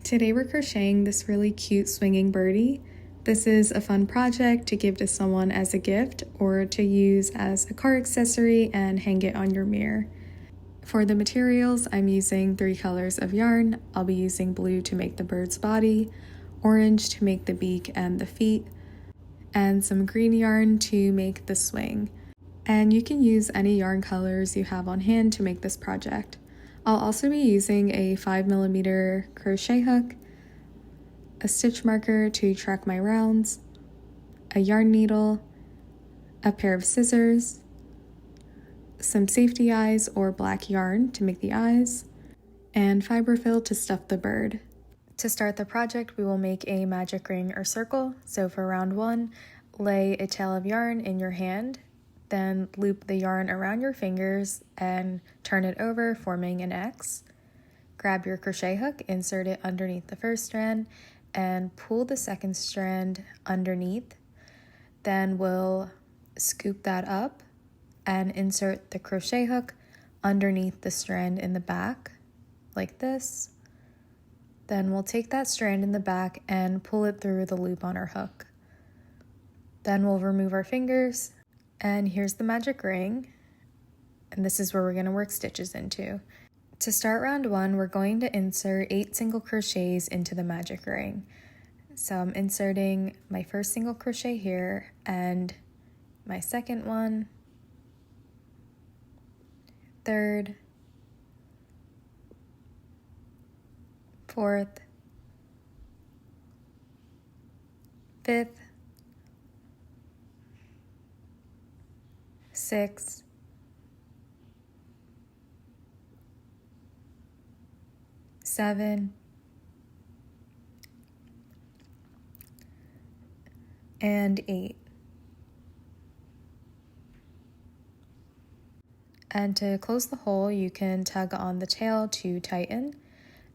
Today we're crocheting this really cute swinging birdie. This is a fun project to give to someone as a gift or to use as a car accessory and hang it on your mirror. For the materials, I'm using 3 colors of yarn. I'll be using blue to make the bird's body, orange to make the beak and the feet, and some green yarn to make the swing. And you can use any yarn colors you have on hand to make this project. I'll also be using a 5mm crochet hook, a stitch marker to track my rounds, a yarn needle, a pair of scissors, some safety eyes or black yarn to make the eyes, and fiberfill to stuff the bird. To start the project, we will make a magic ring or circle. So for round 1, lay a tail of yarn in your hand, then loop the yarn around your fingers and turn it over, forming an X. Grab your crochet hook, insert it underneath the first strand, and pull the second strand underneath. Then we'll scoop that up and insert the crochet hook underneath the strand in the back, like this. Then we'll take that strand in the back and pull it through the loop on our hook. Then we'll remove our fingers, and here's the magic ring. And this is where we're going to work stitches into. To start round 1, we're going to insert 8 single crochets into the magic ring. So I'm inserting my first single crochet here and my second one, third, fourth, fifth, sixth, seven, and 8. And to close the hole, you can tug on the tail to tighten.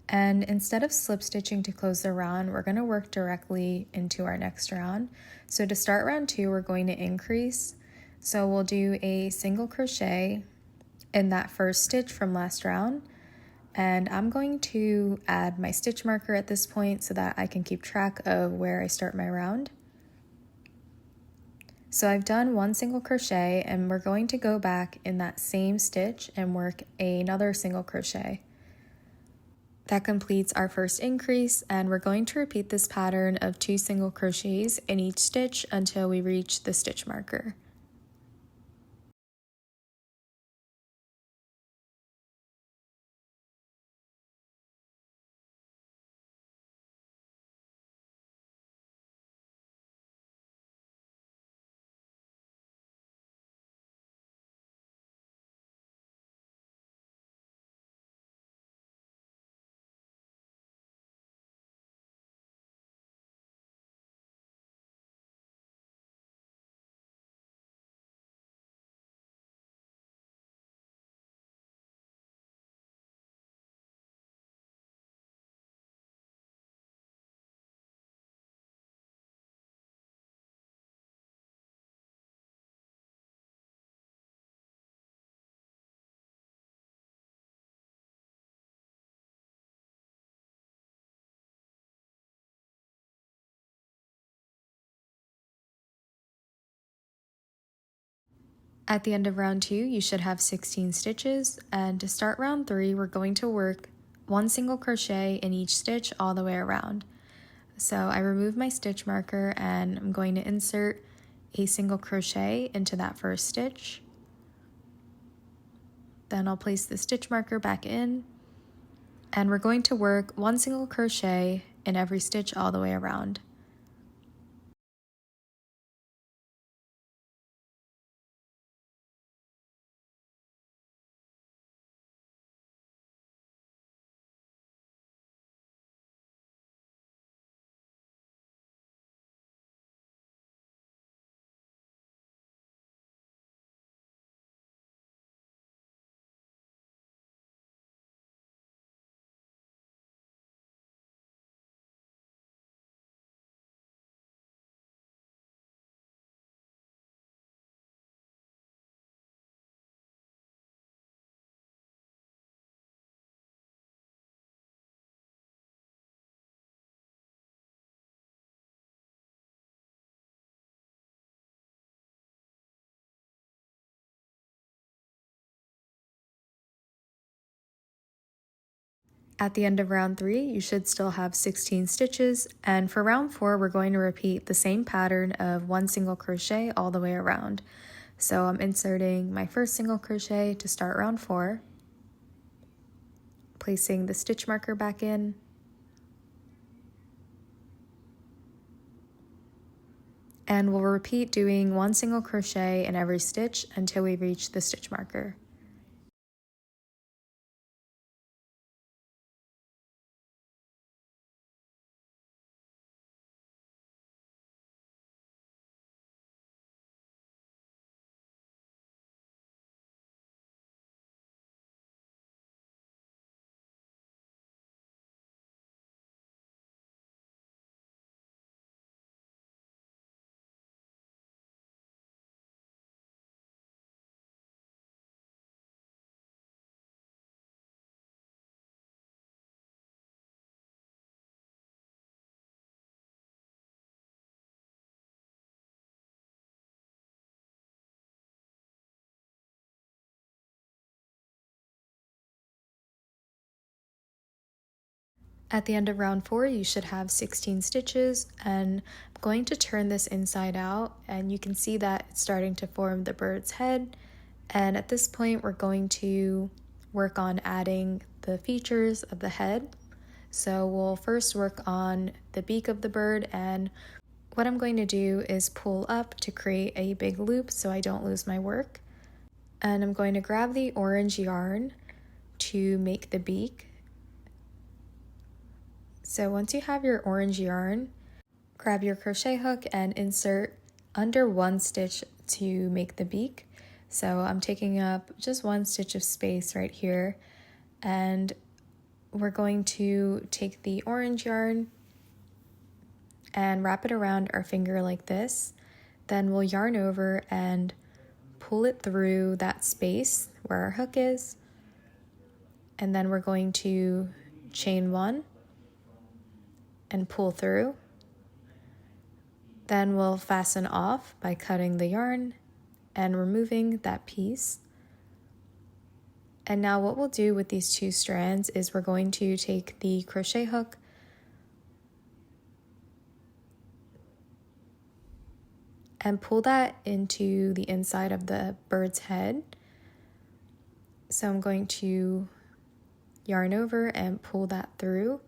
And instead of slip stitching to close the round, we're going to work directly into our next round. So to start round 2, we're going to increase. So we'll do a single crochet in that first stitch from last round. And I'm going to add my stitch marker at this point so that I can keep track of where I start my round. So I've done 1 single crochet, and we're going to go back in that same stitch and work another single crochet. That completes our first increase, and we're going to repeat this pattern of 2 single crochets in each stitch until we reach the stitch marker. At the end of round 2, you should have 16 stitches, and to start round 3, we're going to work 1 single crochet in each stitch all the way around. So I remove my stitch marker and I'm going to insert a single crochet into that first stitch. Then I'll place the stitch marker back in, and we're going to work 1 single crochet in every stitch all the way around. At the end of round 3, you should still have 16 stitches, and for round 4, we're going to repeat the same pattern of 1 single crochet all the way around. So I'm inserting my first single crochet to start round 4, placing the stitch marker back in, and we'll repeat doing 1 single crochet in every stitch until we reach the stitch marker. At the end of round 4, you should have 16 stitches, and I'm going to turn this inside out, and you can see that it's starting to form the bird's head. And at this point, we're going to work on adding the features of the head. So we'll first work on the beak of the bird, and what I'm going to do is pull up to create a big loop so I don't lose my work. And I'm going to grab the orange yarn to make the beak. So once you have your orange yarn, grab your crochet hook and insert under 1 stitch to make the beak. So I'm taking up just 1 stitch of space right here, and we're going to take the orange yarn and wrap it around our finger like this. Then we'll yarn over and pull it through that space where our hook is, and then we're going to chain 1 and pull through. Then we'll fasten off by cutting the yarn and removing that piece. And now what we'll do with these 2 strands is we're going to take the crochet hook and pull that into the inside of the bird's head. So I'm going to yarn over and pull that through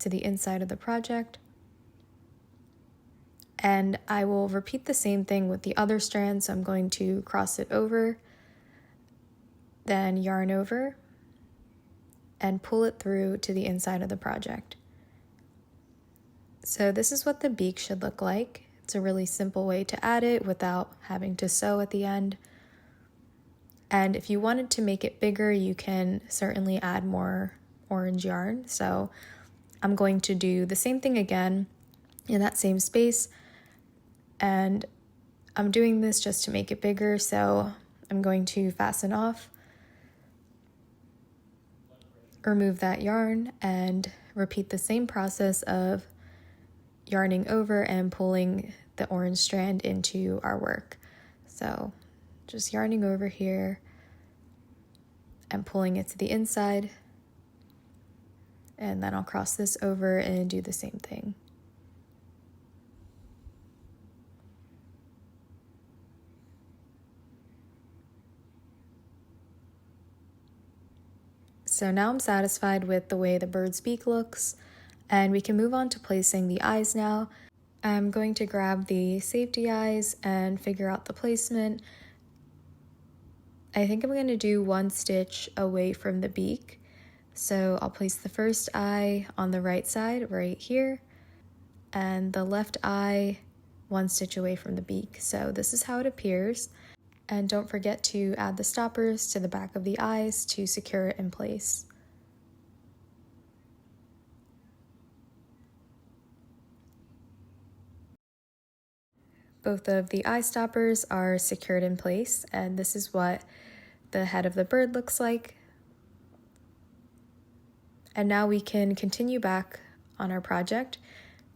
to the inside of the project. And I will repeat the same thing with the other strand, so I'm going to cross it over, then yarn over, and pull it through to the inside of the project. So this is what the beak should look like. It's a really simple way to add it without having to sew at the end. And if you wanted to make it bigger, you can certainly add more orange yarn. So I'm going to do the same thing again in that same space, and I'm doing this just to make it bigger, so I'm going to fasten off, remove that yarn, and repeat the same process of yarning over and pulling the orange strand into our work. So just yarning over here and pulling it to the inside, and then I'll cross this over and do the same thing. So now I'm satisfied with the way the bird's beak looks, and we can move on to placing the eyes now. I'm going to grab the safety eyes and figure out the placement. I think I'm going to do 1 stitch away from the beak. So I'll place the first eye on the right side right here, and the left eye 1 stitch away from the beak. So this is how it appears. And don't forget to add the stoppers to the back of the eyes to secure it in place. Both of the eye stoppers are secured in place, and this is what the head of the bird looks like. And now we can continue back on our project,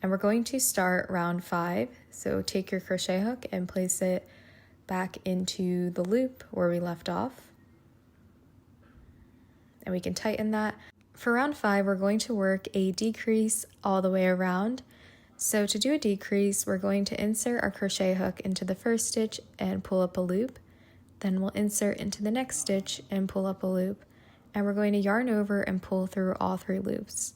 and we're going to start round 5. So take your crochet hook and place it back into the loop where we left off, and we can tighten that. For round 5, we're going to work a decrease all the way around. So to do a decrease, we're going to insert our crochet hook into the first stitch and pull up a loop. Then we'll insert into the next stitch and pull up a loop. And we're going to yarn over and pull through all 3 loops.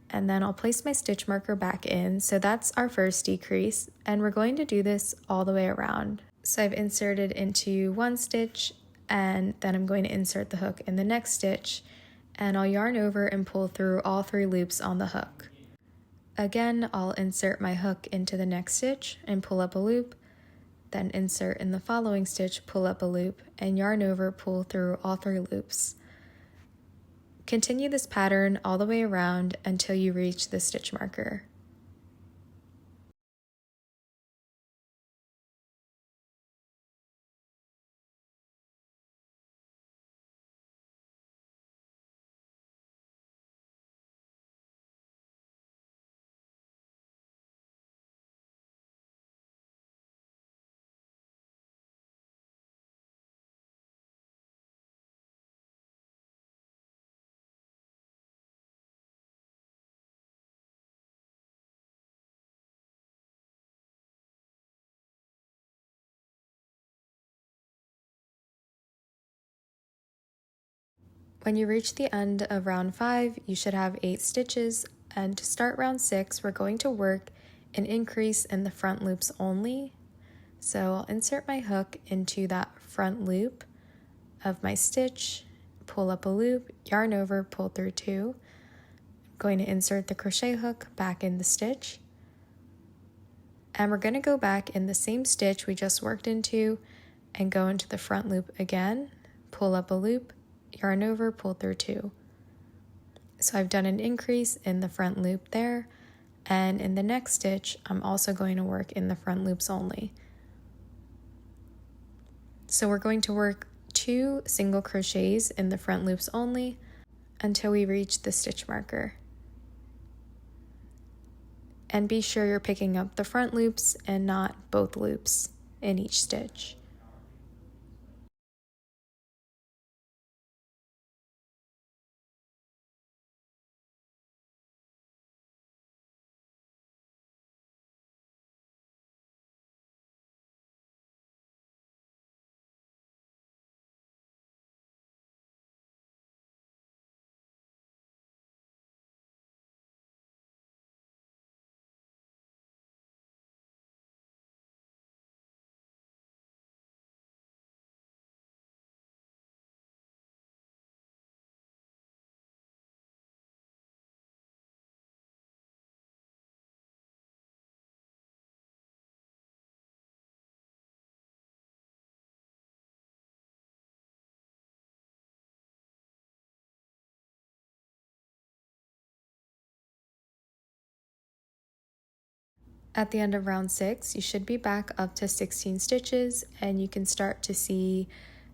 And then I'll place my stitch marker back in. So that's our first decrease, and we're going to do this all the way around. So I've inserted into one stitch, and then I'm going to insert the hook in the next stitch, and I'll yarn over and pull through all 3 loops on the hook. Again, I'll insert my hook into the next stitch and pull up a loop, then insert in the following stitch, pull up a loop, and yarn over, pull through all 3 loops. Continue this pattern all the way around until you reach the stitch marker. When you reach the end of round 5, you should have 8 stitches, and to start round 6, we're going to work an increase in the front loops only. So I'll insert my hook into that front loop of my stitch, pull up a loop, yarn over, pull through 2. I'm going to insert the crochet hook back in the stitch, and we're going to go back in the same stitch we just worked into and go into the front loop again, pull up a loop, yarn over, pull through 2. So I've done an increase in the front loop there, and in the next stitch I'm also going to work in the front loops only. So we're going to work 2 single crochets in the front loops only until we reach the stitch marker. And be sure you're picking up the front loops and not both loops in each stitch. At the end of round 6, you should be back up to 16 stitches, and you can start to see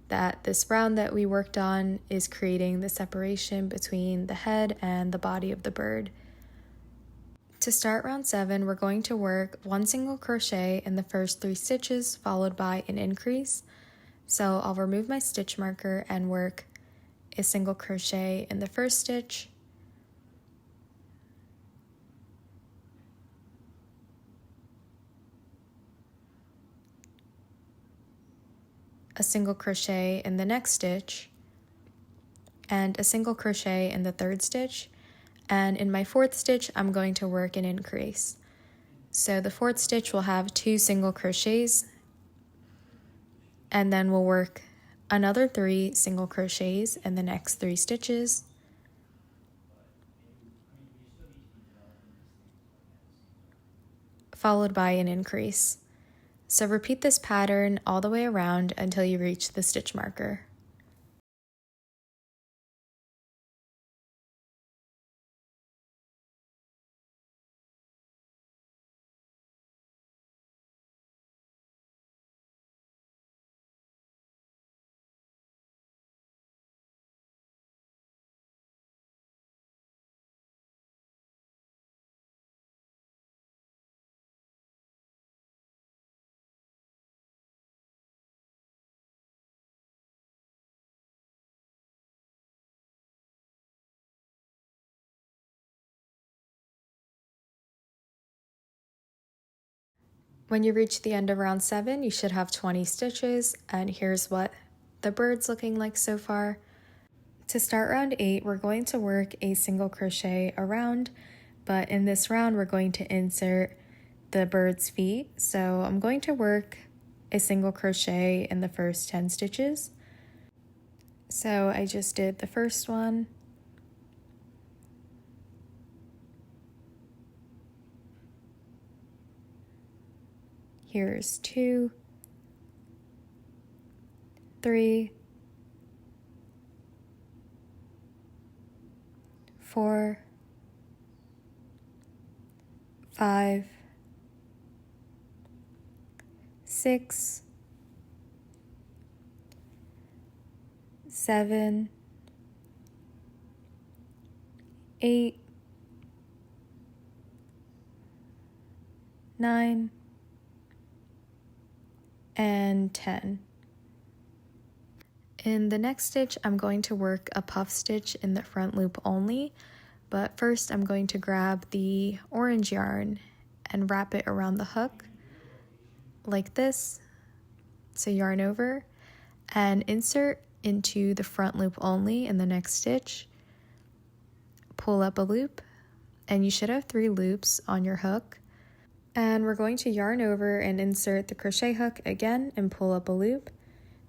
that this round that we worked on is creating the separation between the head and the body of the bird. To start round 7, we're going to work 1 single crochet in the first 3 stitches, followed by an increase. So I'll remove my stitch marker and work a single crochet in the first stitch, a single crochet in the next stitch, and a single crochet in the third stitch, and in my fourth stitch I'm going to work an increase. So the fourth stitch will have 2 single crochets, and then we'll work another 3 single crochets in the next 3 stitches, followed by an increase. So repeat this pattern all the way around until you reach the stitch marker. When you reach the end of round 7, you should have 20 stitches, and here's what the bird's looking like so far. To start round 8, we're going to work a single crochet around, but in this round we're going to insert the bird's feet. So I'm going to work a single crochet in the first 10 stitches. So I just did the first one. Here's 2, 3, 4, 5, 6, 7, 8, 9, and 10. In the next stitch, I'm going to work a puff stitch in the front loop only, but first I'm going to grab the orange yarn and wrap it around the hook like this. So yarn over and insert into the front loop only in the next stitch. Pull up a loop, and you should have 3 loops on your hook. And we're going to yarn over and insert the crochet hook again and pull up a loop.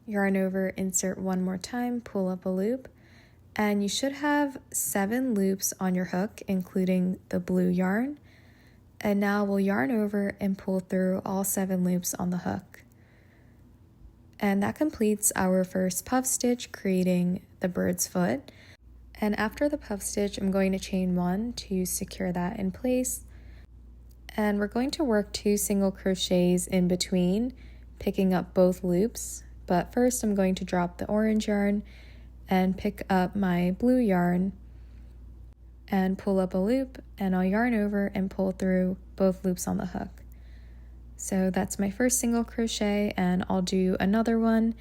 Yarn over, insert one more time, pull up a loop. And you should have 7 loops on your hook, including the blue yarn. And now we'll yarn over and pull through all 7 loops on the hook. And that completes our first puff stitch, creating the bird's foot. And after the puff stitch, I'm going to chain 1 to secure that in place. And we're going to work 2 single crochets in between, picking up both loops. But first I'm going to drop the orange yarn and pick up my blue yarn and pull up a loop, and I'll yarn over and pull through both loops on the hook. So that's my first single crochet, and I'll do another one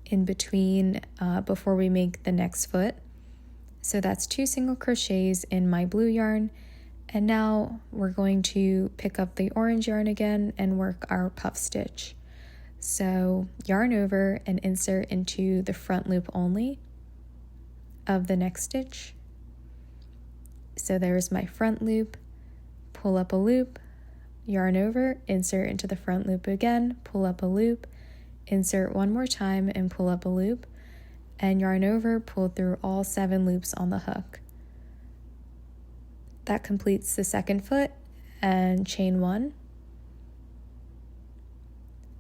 in between before we make the next foot. So that's 2 single crochets in my blue yarn, and now we're going to pick up the orange yarn again and work our puff stitch. So yarn over and insert into the front loop only of the next stitch. So there's my front loop, pull up a loop, yarn over, insert into the front loop again, pull up a loop, insert one more time and pull up a loop, and yarn over, pull through all 7 loops on the hook. That completes the second foot, and chain 1.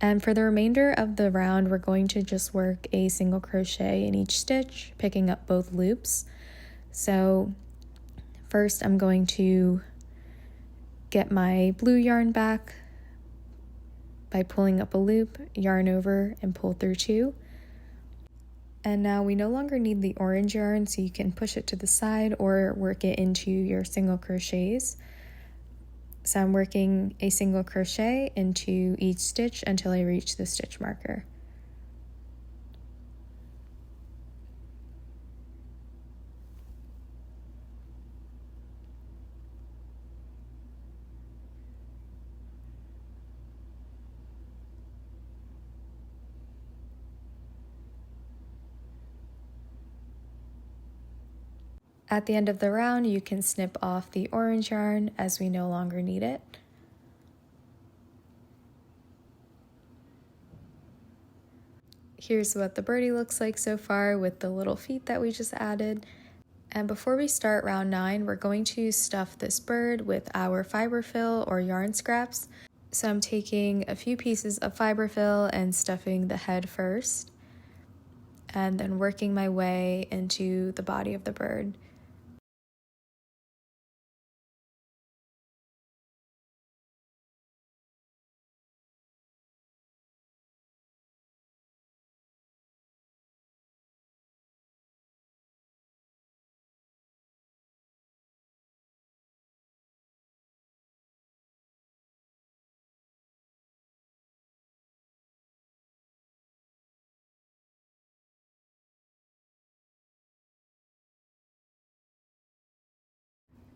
And for the remainder of the round, we're going to just work a single crochet in each stitch, picking up both loops. So first I'm going to get my blue yarn back by pulling up a loop, yarn over, and pull through 2. And now we no longer need the orange yarn, so you can push it to the side or work it into your single crochets. So I'm working a single crochet into each stitch until I reach the stitch marker. At the end of the round, you can snip off the orange yarn as we no longer need it. Here's what the birdie looks like so far with the little feet that we just added. And before we start round 9, we're going to stuff this bird with our fiber fill or yarn scraps. So I'm taking a few pieces of fiber fill and stuffing the head first, and then working my way into the body of the bird.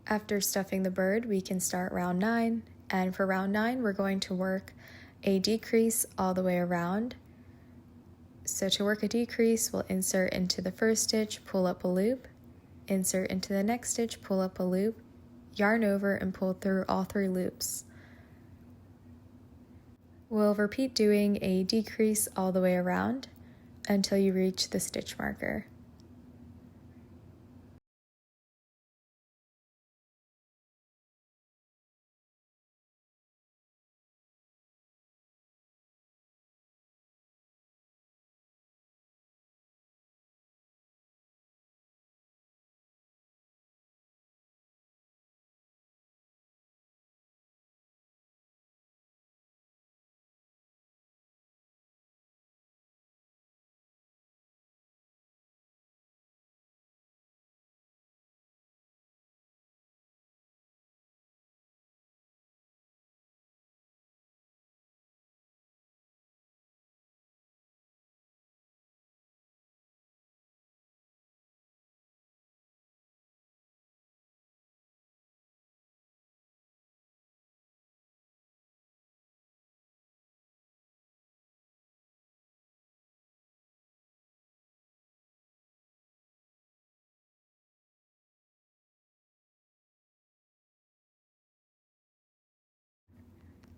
After stuffing the bird, we can start round 9, and for round 9 we're going to work a decrease all the way around. So to work a decrease, we'll insert into the first stitch, pull up a loop, insert into the next stitch, pull up a loop, yarn over and pull through all 3 loops. We'll repeat doing a decrease all the way around until you reach the stitch marker.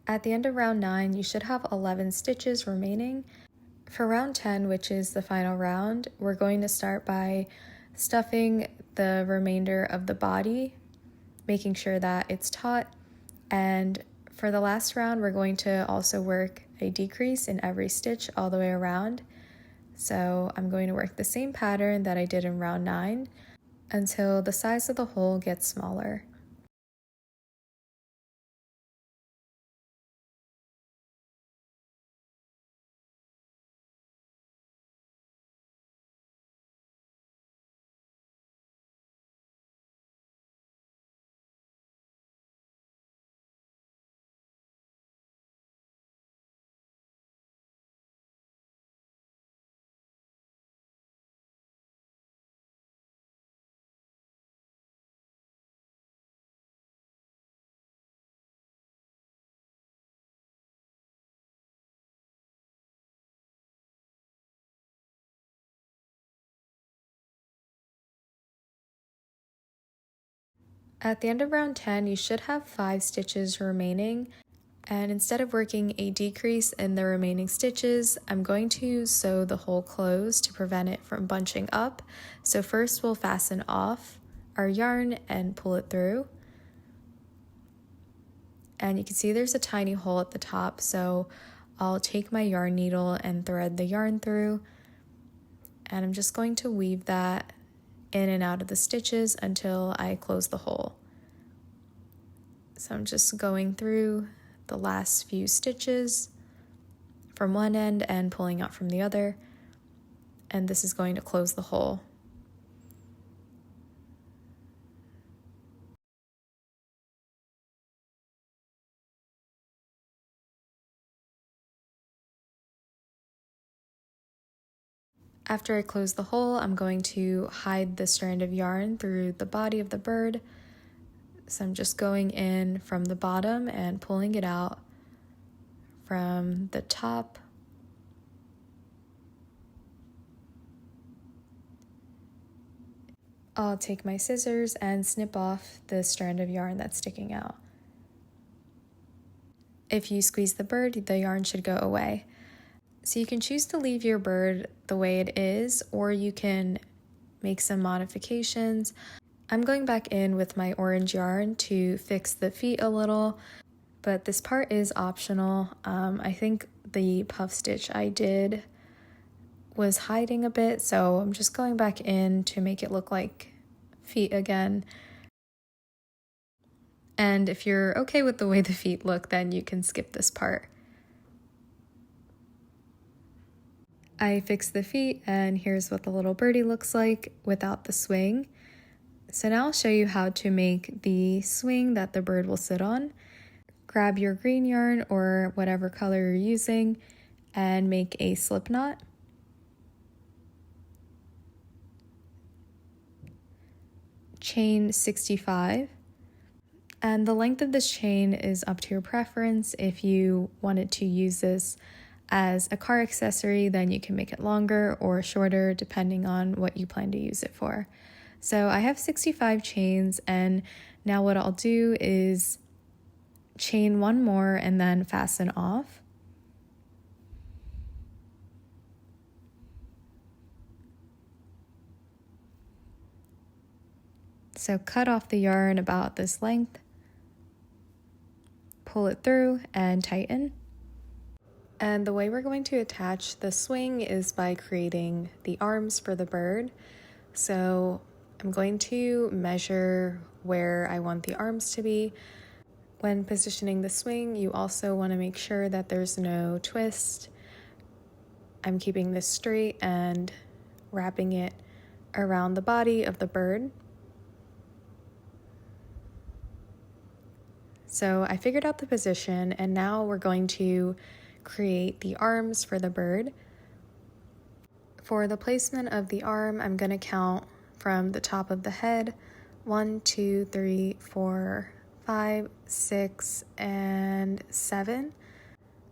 At the end of round 9, you should have 11 stitches remaining. For round 10, which is the final round, we're going to start by stuffing the remainder of the body, making sure that it's taut. And for the last round, we're going to also work a decrease in every stitch all the way around. So I'm going to work the same pattern that I did in round 9 until the size of the hole gets smaller. At the end of round 10, you should have 5 stitches remaining, and instead of working a decrease in the remaining stitches, I'm going to sew the hole closed to prevent it from bunching up. So first we'll fasten off our yarn and pull it through. And you can see there's a tiny hole at the top, so I'll take my yarn needle and thread the yarn through, and I'm just going to weave that in and out of the stitches until I close the hole. So I'm just going through the last few stitches from one end and pulling out from the other, and this is going to close the hole. After I close the hole, I'm going to hide the strand of yarn through the body of the bird. So I'm just going in from the bottom and pulling it out from the top. I'll take my scissors and snip off the strand of yarn that's sticking out. If you squeeze the bird, the yarn should go away. So you can choose to leave your bird the way it is, or you can make some modifications. I'm going back in with my orange yarn to fix the feet a little, but this part is optional. I think the puff stitch I did was hiding a bit, so I'm just going back in to make it look like feet again. And if you're okay with the way the feet look, then you can skip this part. I fixed the feet, and here's what the little birdie looks like without the swing. So now I'll show you how to make the swing that the bird will sit on. Grab your green yarn or whatever color you're using and make a slip knot. Chain 65. And the length of this chain is up to your preference. If you wanted to use this as a car accessory, then you can make it longer or shorter depending on what you plan to use it for. So I have 65 chains, and now what I'll do is chain one more and then fasten off. So cut off the yarn about this length, pull it through and tighten. And the way we're going to attach the swing is by creating the arms for the bird. So I'm going to measure where I want the arms to be. When positioning the swing, you also want to make sure that there's no twist. I'm keeping this straight and wrapping it around the body of the bird. So I figured out the position, and now we're going to create the arms for the bird. For the placement of the arm, I'm going to count from the top of the head, 1, 2, 3, 4, 5, 6, and 7.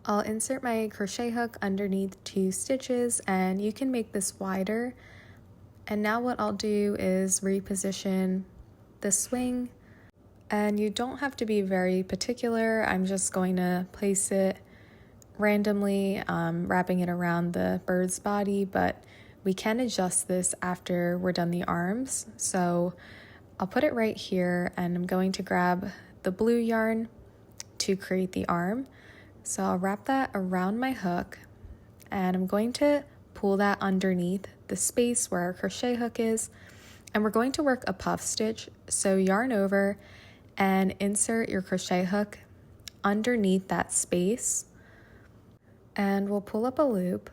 I'll insert my crochet hook underneath 2 stitches, and you can make this wider. And now what I'll do is reposition the swing, and you don't have to be very particular. I'm just going to place it randomly, wrapping it around the bird's body, but we can adjust this after we're done the arms. So I'll put it right here, and I'm going to grab the blue yarn to create the arm. So I'll wrap that around my hook, and I'm going to pull that underneath the space where our crochet hook is, and we're going to work a puff stitch. So yarn over and insert your crochet hook underneath that space, and we'll pull up a loop.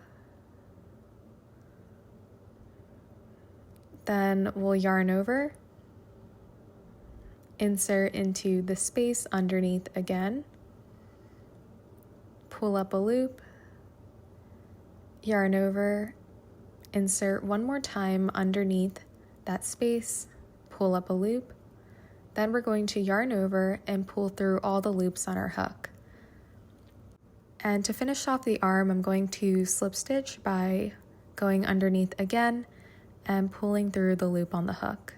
Then we'll yarn over, insert into the space underneath again, pull up a loop, yarn over, insert one more time underneath that space, pull up a loop. Then we're going to yarn over and pull through all the loops on our hook. And to finish off the arm, I'm going to slip stitch by going underneath again and pulling through the loop on the hook.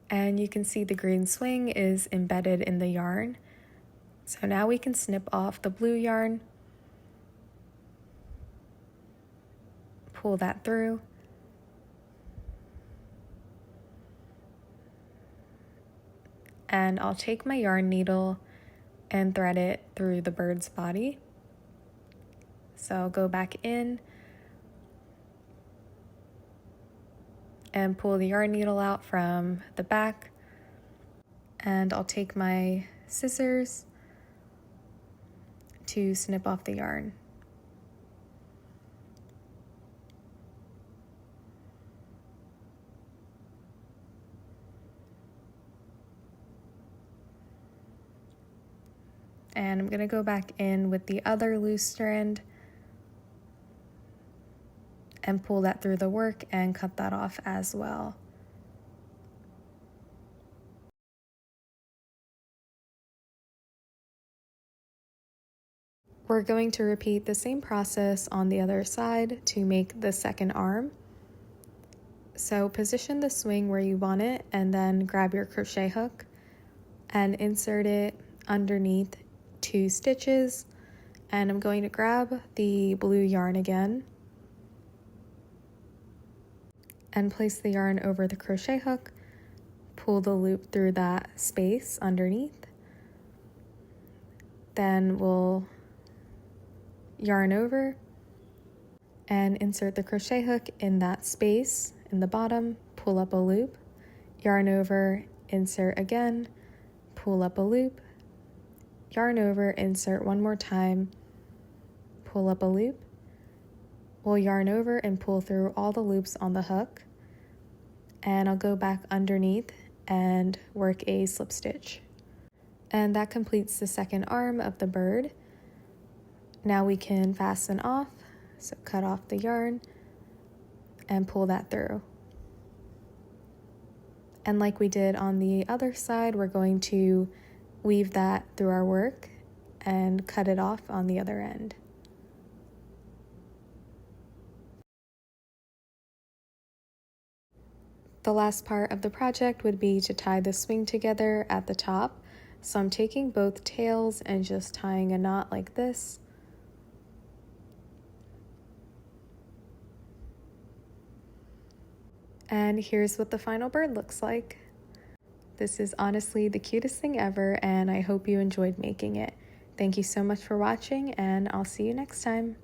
And you can see the green swing is embedded in the yarn. So now we can snip off the blue yarn, pull that through, and I'll take my yarn needle and thread it through the bird's body. So I'll go back in and pull the yarn needle out from the back, and I'll take my scissors to snip off the yarn. And I'm going to go back in with the other loose strand and pull that through the work and cut that off as well. We're going to repeat the same process on the other side to make the second arm. So position the swing where you want it, and then grab your crochet hook and insert it underneath 2 stitches. And I'm going to grab the blue yarn again and place the yarn over the crochet hook, pull the loop through that space underneath. Then we'll yarn over and insert the crochet hook in that space in the bottom, pull up a loop, yarn over, insert again, pull up a loop, yarn over, insert one more time, pull up a loop. We'll yarn over and pull through all the loops on the hook, and I'll go back underneath and work a slip stitch. And that completes the second arm of the bird. Now we can fasten off, so cut off the yarn and pull that through. And like we did on the other side, we're going to weave that through our work and cut it off on the other end. The last part of the project would be to tie the swing together at the top. So I'm taking both tails and just tying a knot like this. And here's what the final bird looks like. This is honestly the cutest thing ever, and I hope you enjoyed making it. Thank you so much for watching, and I'll see you next time.